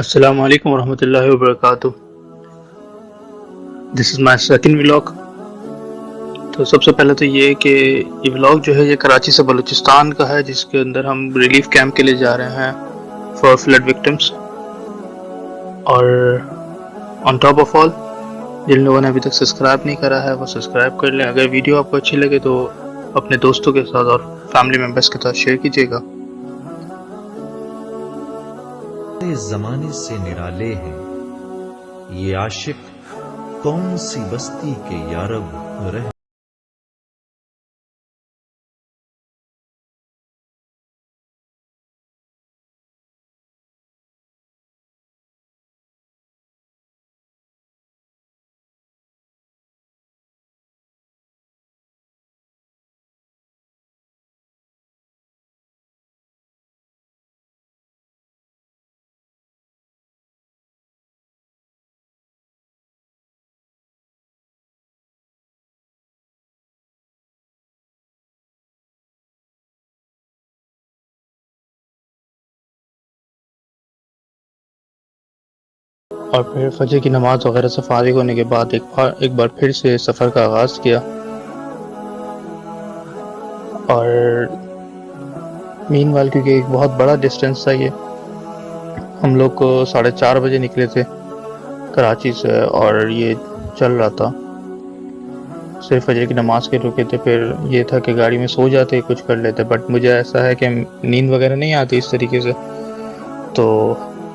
अस्सलामु अलैकुम वरहमतुल्लाहि वबरकातुह। This is my second vlog. तो सबसे पहले तो ये कि ये व्लॉग जो है ये कराची से बलूचिस्तान का है, जिसके अंदर हम रिलीफ कैंप के लिए जा रहे हैं फॉर फ्लड विक्टिम्स। और ऑन टॉप ऑफ ऑल, जिन लोगों ने अभी तक सब्सक्राइब नहीं करा है वो सब्सक्राइब कर लें। अगर वीडियो आपको अच्छी लगे तो अपने दोस्तों के साथ और फैमिली मेम्बर्स के साथ शेयर कीजिएगा। इस जमाने से निराले हैं ये आशिक, कौन सी बस्ती के यारब रह। और फिर फजर की नमाज वगैरह से फारिग होने के बाद एक बार फिर से सफ़र का आगाज़ किया। और मीनवाइल क्योंकि एक बहुत बड़ा डिस्टेंस था ये, हम लोग को 4:30 बजे निकले थे कराची से और ये चल रहा था। सिर्फ फजर की नमाज के रुके थे, फिर ये था कि गाड़ी में सो जाते कुछ कर लेते, बट मुझे ऐसा है कि नींद वगैरह नहीं आती इस तरीके से। तो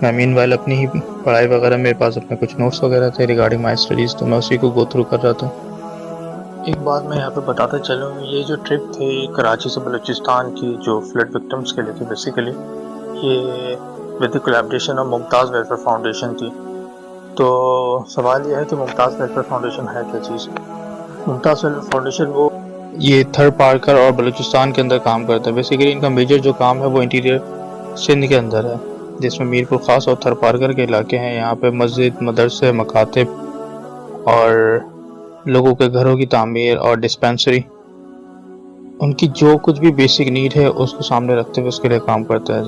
मैं मीनवाइल अपनी ही पढ़ाई वगैरह, मेरे पास अपने कुछ नोट्स वगैरह थे रिगार्डिंग माई स्टडीज़, तो मैं उसी को गो थ्रू कर रहा था। एक बात मैं यहाँ पे बताता चलूँ, ये जो ट्रिप थी कराची से बलूचिस्तान की जो फ्लड विक्टिम्स के लिए थी, बेसिकली ये with the collaboration of Mumtaz welfare foundation थी। तो सवाल यह है कि मुमताज़ वेलफेयर फाउंडेशन है क्या चीज़। मुमताज़ वेलफेयर फाउंडेशन वो ये थर्ड पार्कर और बलूचिस्तान के अंदर काम करता है। बेसिकली इनका मेजर जो काम है वो इंटीरियर सिंध के अंदर है, जिसमें मीरपुर ख़ास और थर पारकर के इलाके हैं। यहाँ पे मस्जिद, मदरसे, मकातिब और लोगों के घरों की तामीर और डिस्पेंसरी, उनकी जो कुछ भी बेसिक नीड है उसको सामने रखते हुए उसके लिए काम करता है।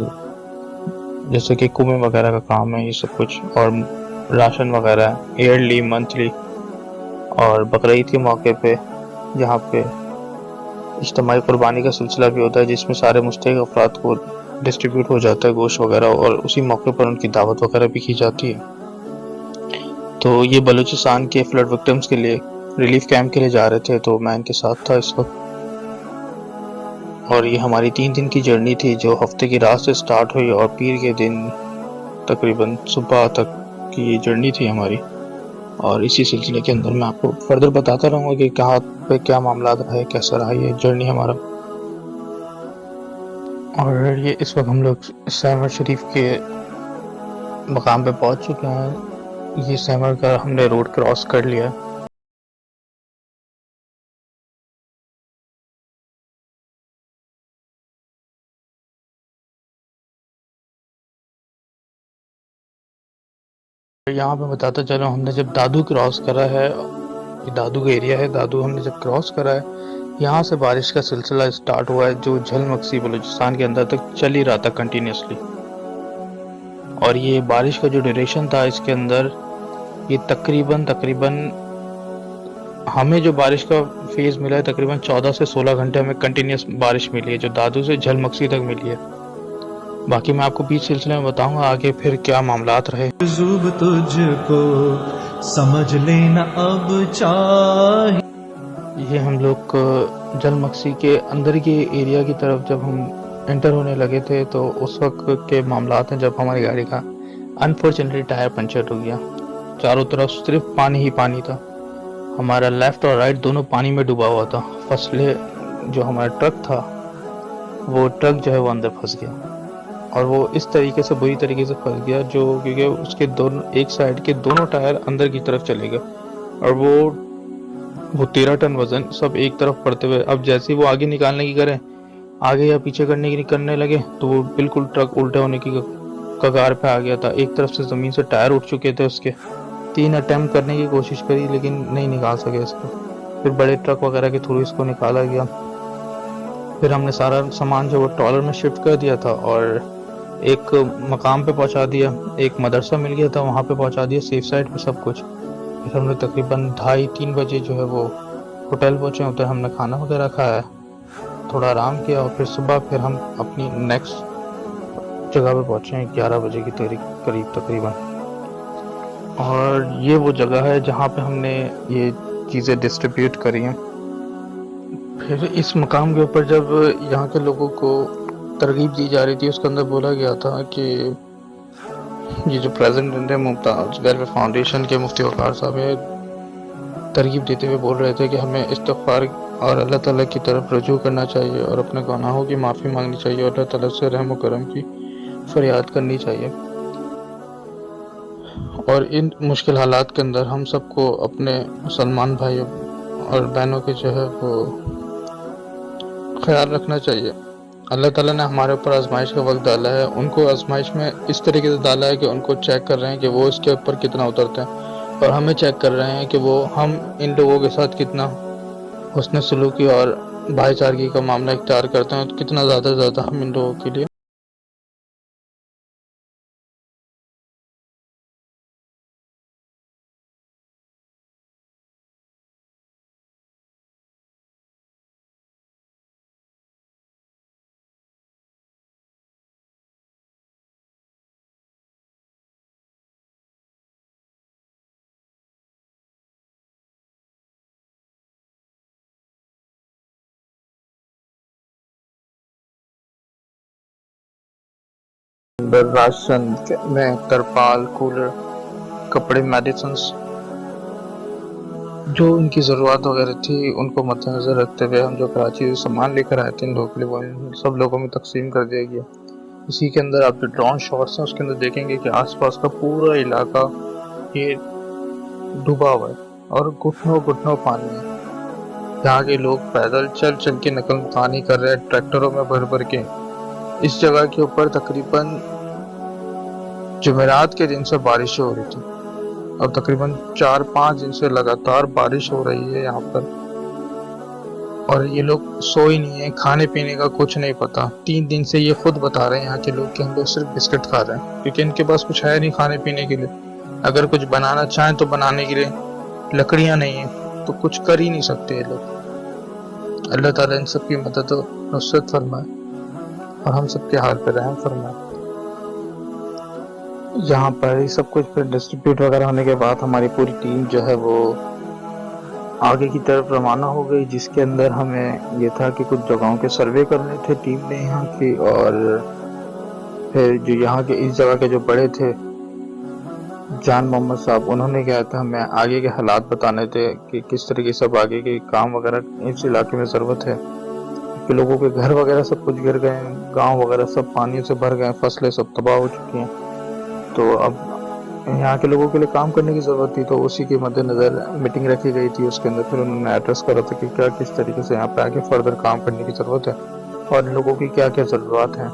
जैसे कि कुएं वगैरह का काम है ये सब कुछ, और राशन वगैरह ईयरली, मंथली और बकरीद के मौके पे यहाँ पे इज्तिमाई कुर्बानी का सिलसिला भी होता है, जिसमें सारे मुस्तहिक अफराद को डिस्ट्रीब्यूट हो जाता है गोश्त वगैरह, और उसी मौके पर उनकी दावत वगैरह भी की जाती है। तो ये बलूचिस्तान के फ्लड विक्टिम्स के लिए रिलीफ कैंप के लिए जा रहे थे, तो मैं इनके साथ था इस वक्त। और ये हमारी 3 दिन की जर्नी थी, जो हफ्ते की रात से स्टार्ट हुई और पीर के दिन तकरीबन सुबह तक की ये जर्नी थी हमारी। और इसी सिलसिले के अंदर मैं आपको फर्दर बताता रहूँगा कि कहाँ पे क्या मामला रहा, कैसा रहा ये जर्नी हमारा। और ये इस वक्त हम लोग सैमर शरीफ के मकाम पे पहुंच चुके हैं। ये सैमर का हमने रोड क्रॉस कर लिया। यहाँ पे बताता चलो, हमने जब दादू क्रॉस करा है, ये दादू का एरिया है, दादू हमने जब क्रॉस करा है, यहाँ से बारिश का सिलसिला स्टार्ट हुआ है जो झल मक्सी बलूचिस्तान के अंदर तक चल ही रहा था कंटिन्यूसली। और ये बारिश का जो ड्यूरेशन था इसके अंदर, ये तकरीबन हमें जो बारिश का फेज मिला है तकरीबन 14 से 16 घंटे हमें कंटिन्यूस बारिश मिली है, जो दादू से झल मक्सी तक मिली है। बाकी मैं आपको बीच सिलसिले में बताऊंगा आगे फिर क्या मामलात रहे। जुब तुझको समझ लेना अब चाहिए। ये हम लोग जल मक्सी के अंदर के एरिया की तरफ जब हम एंटर होने लगे थे, तो उस वक्त के मामलात हैं जब हमारी गाड़ी का अनफॉर्चुनेटली टायर पंचर हो गया। चारों तरफ सिर्फ पानी ही पानी था, हमारा लेफ्ट और राइट दोनों पानी में डूबा हुआ था। फसले जो हमारा ट्रक था, वो ट्रक जो है वो अंदर फंस गया, और वो इस तरीके से बुरी तरीके से फंस गया जो क्योंकि उसके दोनों एक साइड के दोनों टायर अंदर की तरफ चले गए, और वो 13 टन वजन सब एक तरफ पड़ते हुए, अब जैसे ही वो आगे निकालने की करें, आगे या पीछे करने लगे, तो वो बिल्कुल ट्रक उल्टा होने की कगार पे आ गया था। एक तरफ से ज़मीन से टायर उठ चुके थे उसके। 3 अटेम्प्ट करने की कोशिश करी लेकिन नहीं निकाल सके इसको। फिर बड़े ट्रक वगैरह के थ्रू इसको निकाला गया। फिर हमने सारा सामान जो वो ट्रॉलर में शिफ्ट कर दिया था, और एक मकाम पे पहुंचा दिया, एक मदरसा मिल गया था वहाँ पे पहुंचा दिया, सेफ साइड पे सब कुछ। फिर हम लोग तकरीबन 2:30-3 बजे जो है वो होटल पहुंचे। उधर हमने खाना वगैरह खाया, थोड़ा आराम किया और फिर सुबह फिर हम अपनी नेक्स्ट जगह पे पहुंचे हैं 11 बजे की करीब तकरीबन। और ये वो जगह है जहाँ पे हमने ये चीज़ें डिस्ट्रीब्यूट करी हैं। फिर इस मकाम के ऊपर जब यहाँ के लोगों को तरगीब दी जा रही थी, उसके अंदर बोला गया था कि ये जो प्रेसिडेंट है मुमताज़ वेलफेयर फाउंडेशन के मुफ्ती वक़ार साहब है, तरगीब देते हुए बोल रहे थे कि हमें इस्तिग़फ़ार और अल्लाह ताला की तरफ रुजू करना चाहिए और अपने गुनाहों की माफ़ी मांगनी चाहिए और अल्लाह ताला से रहम व करम की फरियाद करनी चाहिए। और इन मुश्किल हालात के अंदर हम सबको अपने मुसलमान भाइयों और बहनों के जो है वो ख्याल रखना चाहिए। अल्लाह ताला ने हमारे ऊपर आजमाइश का वक्त डाला है, उनको आजमाइश में इस तरीके से डाला है कि उनको चेक कर रहे हैं कि वो इसके ऊपर कितना उतरते हैं, और हमें चेक कर रहे हैं कि वो हम इन लोगों के साथ कितना हुस्न सलूकी और भाईचारगी का मामला इख्तियार करते हैं, तो कितना ज़्यादा से ज़्यादा हम इन लोगों के लिए अंदर राशन में तरपाल, कूलर, कपड़े, मेडिसिन्स, जो उनकी ज़रूरत वगैरह थी उनको मद्देनज़र रखते हुए हम जो कराची से सामान लेकर आए थे इन लोगों के लिए, वो इन सब लोगों में तकसीम कर दिया गया। इसी के अंदर आप जो ड्रोन शॉट्स हैं उसके अंदर देखेंगे कि आसपास का पूरा इलाका ये डूबा हुआ है और घुटनों घुटनों पानी है। यहाँ के लोग पैदल चल चल के नकल मकानी कर रहे हैं, ट्रैक्टरों में भर भर के। इस जगह के ऊपर तकरीबन जुमेरात के दिन से बारिश हो रही थी और तकरीबन 4-5 दिन से लगातार बारिश हो रही है यहाँ पर, और ये लोग सो ही नहीं है, खाने पीने का कुछ नहीं पता। 3 दिन से ये खुद बता रहे हैं यहाँ के लोग कि हम लोग सिर्फ बिस्किट खा रहे हैं, क्योंकि इनके पास कुछ है नहीं खाने पीने के लिए। अगर कुछ बनाना चाहें तो बनाने के लिए लकड़ियाँ नहीं है, तो कुछ कर ही नहीं सकते ये लोग। अल्लाह ताला इन सब की मदद और नुसरत फरमाए और हम सब के हाल पर रहम फरमाए। यहाँ पर ये सब कुछ फिर डिस्ट्रीब्यूट वगैरह होने के बाद हमारी पूरी टीम जो है वो आगे की तरफ रवाना हो गई, जिसके अंदर हमें ये था कि कुछ जगहों के सर्वे करने थे टीम ने यहाँ की, और फिर जो यहाँ के इस जगह के जो बड़े थे जान मोहम्मद साहब, उन्होंने क्या था हमें आगे के हालात बताने थे कि किस तरीके से अब आगे के काम वगैरह इस इलाके में ज़रूरत है, कि लोगों के घर वगैरह सब कुछ गिर गए, गांव वगैरह सब पानी से भर गए, फसलें सब तबाह हो चुकी हैं। तो अब यहाँ के लोगों के लिए काम करने की ज़रूरत थी, तो उसी के मद्देनज़र मीटिंग रखी गई थी। उसके अंदर फिर उन्होंने एड्रेस करा था कि क्या किस तरीके से यहाँ पे आगे फर्दर काम करने की ज़रूरत है और लोगों की क्या क्या ज़रूरत है।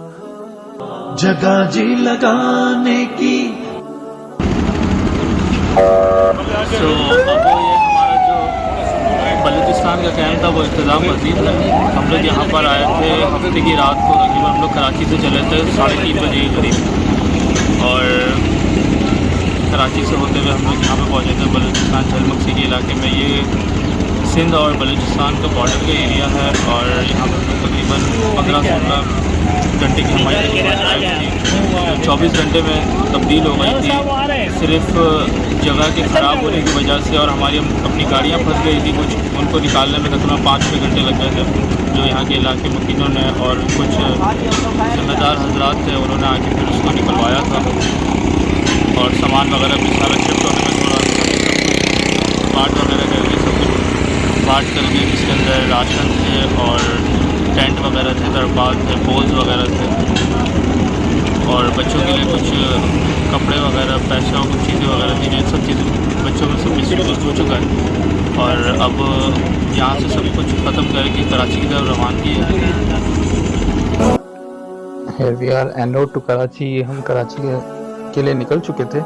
जगह जी लगाने की तो अब ये हमारा जो बलूचिस्तान का कैंप था वो इंतज़ाम मज़ीद है। हम लोग यहाँ पर आए थे हफ्ते की रात को, तकरीबन हम लोग कराची से चले थे 3:30 बजे के करीब, और कराची से होते हुए हम लोग यहाँ पे पहुँचे थे बलूचिस्तान झलमक्सी के इलाके में। ये सिंध और बलूचिस्तान का बॉर्डर का एरिया है, और यहाँ पर तकरीबन 15-16 घंटे की हमारी ड्राइव थी, 24 घंटे में तब्दील हो गई थी सिर्फ जगह के ख़राब होने की वजह से। और हमारी अपनी गाड़ियाँ फंस गई थी कुछ, उनको निकालने में तकरीबन 5-6 घंटे लग गए थे, जो यहाँ के इलाके मकीनों ने और कुछ ज़िम्मेदार हजरात थे उन्होंने आके फिर उसको निकलवाया था। और सामान वगैरह भी सारा शिफ्ट होने में थोड़ा बाट वगैरह करके सब कुछ बाट करके, जिसके अंदर राशन थे और टेंट वगैरह थे, तरपाल थे, पोल्स वगैरह थे, और बच्चों के लिए कुछ कपड़े वगैरह, पैसे और कुछ चीज़ें वगैरह थी, जो सब चीज़ें बच्चों में सब डिस्ट्रीब्यूट हो चुका है। और अब यहाँ से सब कुछ ख़त्म करके कराची की तरफ रवानगी है। Here we are en route to Karachi. हम कराची के लिए निकल चुके थे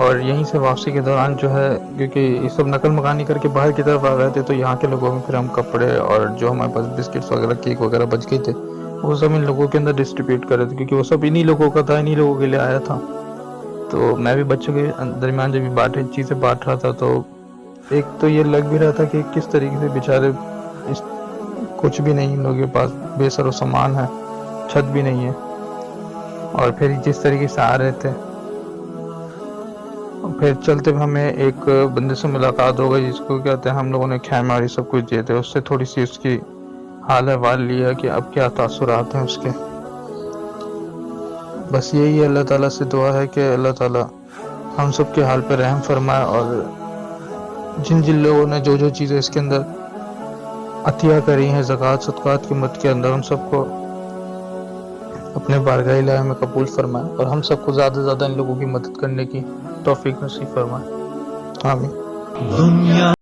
और यहीं से वापसी के दौरान जो है, क्योंकि ये सब नकल मकानी करके बाहर की तरफ आ गए थे, तो यहाँ के लोगों में फिर हम कपड़े और जो हमारे पास बिस्किट्स वगैरह, केक वगैरह बच गए थे, वो सब इन लोगों के अंदर डिस्ट्रीब्यूट कर रहे थे, क्योंकि वो सब इन्हीं लोगों का था, इन्हीं लोगों के लिए आया था। तो मैं भी बच्चों के दरमियान जब भी चीज़ें बांट रहा था, तो एक तो ये लग भी रहा था कि किस तरीके से बेचारे कुछ भी नहीं इन लोगों के पास, बेसर सामान है, छत भी नहीं है, और फिर जिस तरीके से आ रहे थे। फिर चलते हुए हमें एक बंदे से मुलाकात हो गई, जिसको कहते हैं, हम लोगों ने खैमा और सब कुछ दिए थे, उससे थोड़ी सी उसकी हाल अहवाल लिया कि अब क्या तासुरात हैं उसके। बस यही अल्लाह ताला से दुआ है कि अल्लाह ताला हम सब के हाल पर रहम फरमाए, और जिन जिन लोगों ने जो जो चीज़ें इसके अंदर अतिया करी हैं ज़कात सदक़ात की मद के अंदर, उन सबको अपने बारगाह इलाही में कबूल फरमाए, और हम सबको ज़्यादा से ज़्यादा इन लोगों की मदद करने की तौफीक नसीब फरमाए। आमीन। दुनिया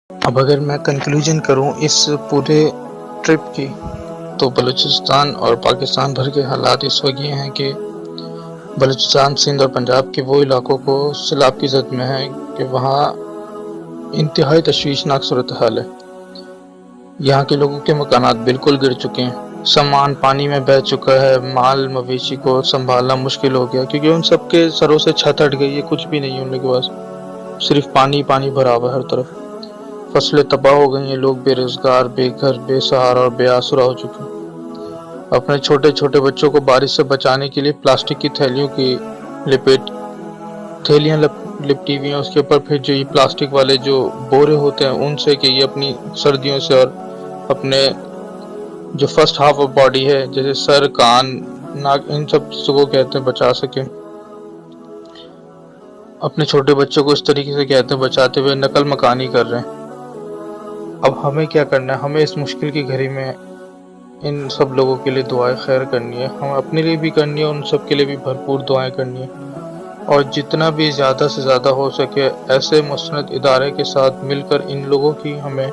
अब अगर मैं कंक्लूजन करूं इस पूरे ट्रिप की, तो बलूचिस्तान और पाकिस्तान भर के हालात इस वक्त ये हैं कि बलूचिस्तान, सिंध और पंजाब के वो इलाकों को सैलाब की जद में है कि वहाँ इंतहाई तशवीशनाक सूरत हाल है। यहाँ के लोगों के मकानात बिल्कुल गिर चुके हैं, सामान पानी में बह चुका है, माल मवेशी को संभालना मुश्किल हो गया, क्योंकि उन सबके सरों से छत हट गई है, कुछ भी नहीं है उनके पास, सिर्फ पानी पानी भरा हुआ है हर तरफ। फसलें तबाह हो गई हैं, लोग बेरोजगार, बेघर, बेसहारा और बेआसरा हो चुके हैं। अपने छोटे छोटे बच्चों को बारिश से बचाने के लिए प्लास्टिक की थैलियों की थैलियां लिपटी हुई हैं, उसके ऊपर फिर जो ये प्लास्टिक वाले जो बोरे होते हैं उनसे कि ये अपनी सर्दियों से और अपने जो फर्स्ट हाफ ऑफ बॉडी है, जैसे सर, कान, नाक, इन सब चीज़ों को कहते हैं बचा सके। अपने छोटे बच्चों को इस तरीके से कहते हैं बचाते हुए नकल मकानी कर रहे हैं। अब हमें क्या करना है? हमें इस मुश्किल की घड़ी में इन सब लोगों के लिए दुआएं खैर करनी है, हम अपने लिए भी करनी है, उन सब के लिए भी भरपूर दुआएं करनी है, और जितना भी ज़्यादा से ज़्यादा हो सके ऐसे मुस्नद इदारे के साथ मिलकर इन लोगों की हमें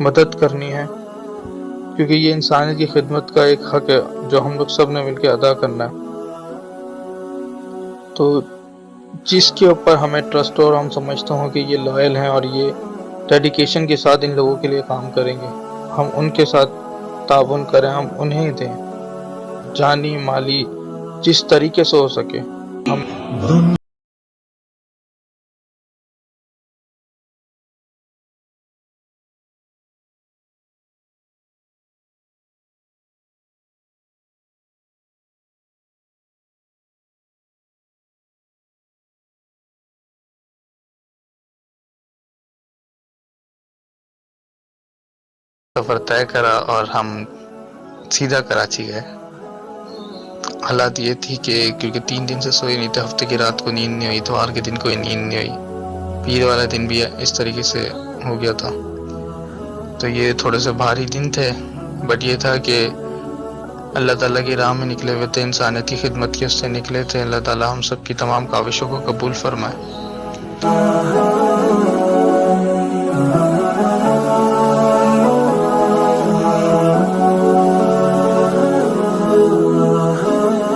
मदद करनी है, क्योंकि ये इंसानियत की खिदमत का एक हक है जो हम लोग सब ने मिलकर अदा करना है। तो जिसके ऊपर हमें ट्रस्ट हो और हम समझते हो कि ये लॉयल हैं और ये डेडिकेशन के साथ इन लोगों के लिए काम करेंगे, हम उनके साथ ताउन करें, हम उन्हें दें, जानी माली जिस तरीके से हो सके हम। सफ़र तय करा और हम सीधा कराची गए। हालात ये थी कि क्योंकि 3 दिन से सोए नहीं थे, हफ्ते की रात को नींद नहीं हुई, इतवार के दिन कोई नींद नहीं हुई, पीर वाला दिन भी इस तरीके से हो गया था। तो ये थोड़े से भारी दिन थे, बट ये था कि अल्लाह ताला की राह में निकले हुए थे, इंसानियत की खिदमत के उससे निकले थे। अल्लाह ताला हम सब की तमाम काविशों को कबूल फरमाए।